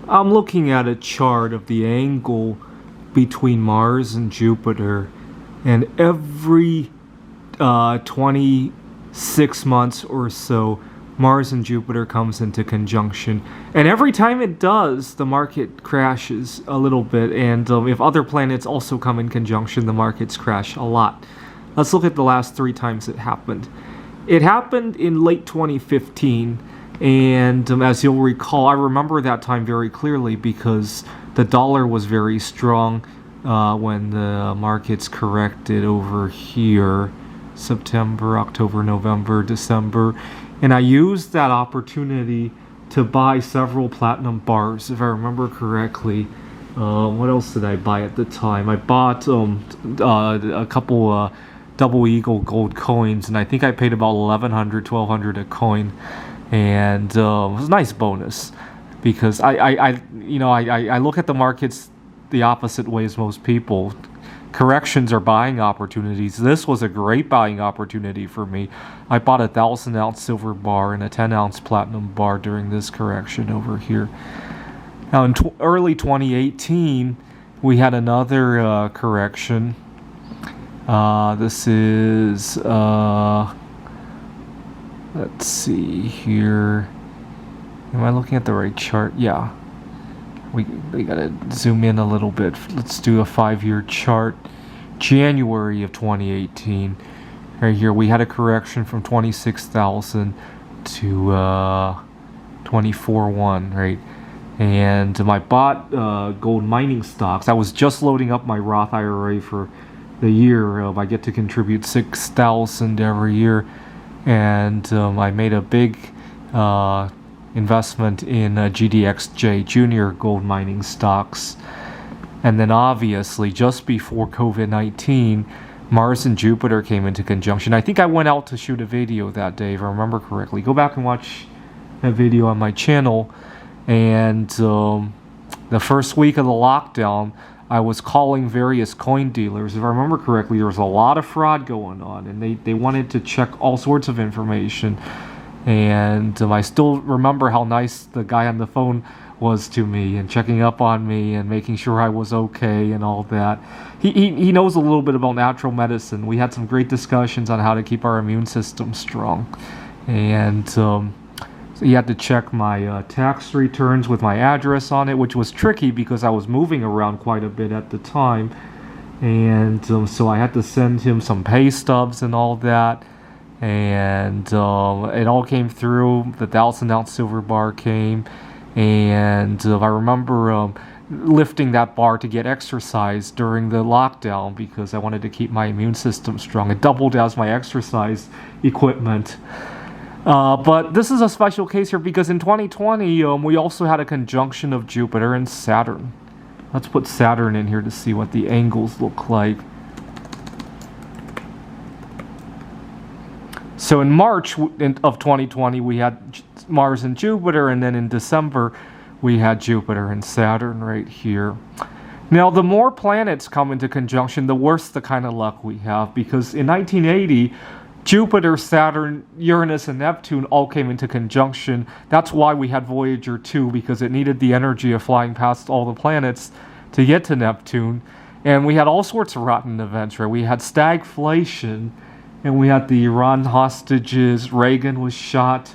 I'm looking at a chart of the angle between Mars and Jupiter, and every 26 months or so, Mars and Jupiter comes into conjunction. And every time it does, the market crashes a little bit, and if other planets also come in conjunction, the markets crash a lot. Let's look at the last 3 times it happened. It happened in late 2015. And as you'll recall, I remember that time very clearly because the dollar was very strong when the markets corrected over here, September, October, November, December. And I used that opportunity to buy several platinum bars, if I remember correctly. What else did I buy at the time? I bought a couple Double Eagle gold coins, and I think I paid about $1,100, $1,200 a coin. And it was a nice bonus because I look at the markets the opposite way as most people. Corrections are buying opportunities. This was a great buying opportunity for me. I bought a 1,000-ounce silver bar and a 10-ounce platinum bar during this correction over here. Now in early 2018, we had another correction. This is let's see here. Am I looking at the right chart? Yeah. We gotta zoom in a little bit. Let's do a 5-year chart. January of 2018. Right here, we had a correction from 26,000 to 24.1, right? And I bought gold mining stocks. I was just loading up my Roth IRA for the year. I get to contribute 6,000 every year. And I made a big investment in GDXJ, junior gold mining stocks. And then obviously, just before COVID-19, Mars and Jupiter came into conjunction. I think I went out to shoot a video that day, if I remember correctly. Go back and watch that video on my channel. And the first week of the lockdown, I was calling various coin dealers. If I remember correctly, there was a lot of fraud going on, and they wanted to check all sorts of information. And I still remember how nice the guy on the phone was to me and checking up on me and making sure I was okay and all that. He knows a little bit about natural medicine. We had some great discussions on how to keep our immune system strong. And so he had to check my tax returns with my address on it, which was tricky because I was moving around quite a bit at the time. And so I had to send him some pay stubs and all that. And it all came through. The 1,000-ounce silver bar came. And I remember lifting that bar to get exercise during the lockdown because I wanted to keep my immune system strong. It doubled as my exercise equipment. But this is a special case here because in 2020, we also had a conjunction of Jupiter and Saturn. Let's put Saturn in here to see what the angles look like. So in March of 2020, we had Mars and Jupiter, and then in December, we had Jupiter and Saturn right here. Now, the more planets come into conjunction, the worse the kind of luck we have, because in 1980, Jupiter, Saturn, Uranus, and Neptune all came into conjunction. That's why we had Voyager 2, because it needed the energy of flying past all the planets to get to Neptune. And we had all sorts of rotten events, right? We had stagflation, and we had the Iran hostages. Reagan was shot.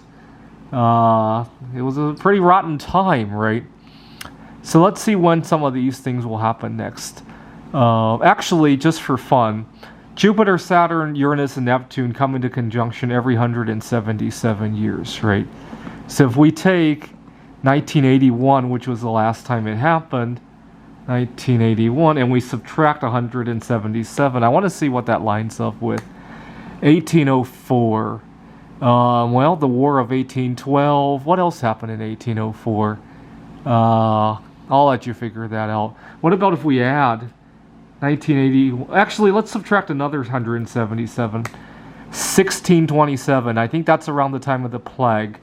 It was a pretty rotten time, right? So let's see when some of these things will happen next. Actually, just for fun, Jupiter, Saturn, Uranus, and Neptune come into conjunction every 177 years, right? So if we take 1981, which was the last time it happened, 1981, and we subtract 177, I want to see what that lines up with. 1804. Well, the War of 1812. What else happened in 1804? I'll let you figure that out. What about if we add 1980? Actually, let's subtract another 177. 1627. I think that's around the time of the plague.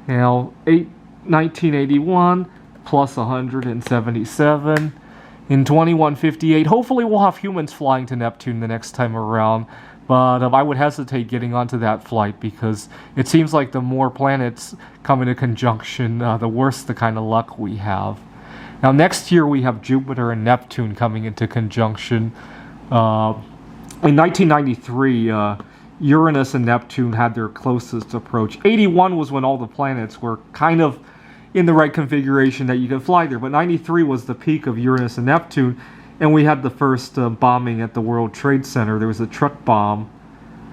Now, 1981 plus 177. In 2158, hopefully we'll have humans flying to Neptune the next time around. But I would hesitate getting onto that flight because it seems like the more planets come into conjunction, the worse the kind of luck we have. Now, next year we have Jupiter and Neptune coming into conjunction. In 1993, Uranus and Neptune had their closest approach. 81 was when all the planets were kind of in the right configuration that you could fly there. But 93 was the peak of Uranus and Neptune. And we had the first bombing at the World Trade Center. There was a truck bomb.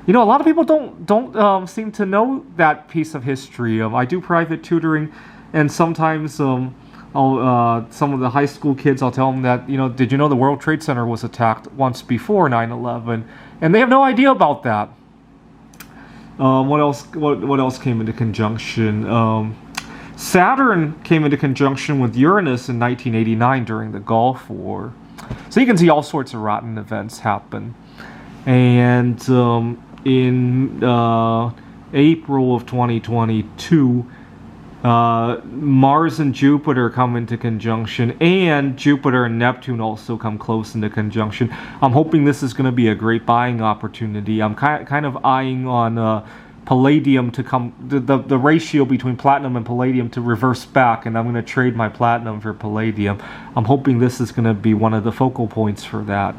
You know, a lot of people don't seem to know that piece of history. I do private tutoring, and sometimes some of the high school kids, I'll tell them that, you know, did you know the World Trade Center was attacked once before 9/11? And they have no idea about that. What else? What else came into conjunction? Saturn came into conjunction with Uranus in 1989 during the Gulf War. So you can see all sorts of rotten events happen. And in April of 2022, Mars and Jupiter come into conjunction, and Jupiter and Neptune also come close into conjunction. I'm hoping this is going to be a great buying opportunity. I'm kind of eyeing on palladium to come, the ratio between platinum and palladium to reverse back, and I'm going to trade my platinum for palladium. I'm hoping this is going to be one of the focal points for that.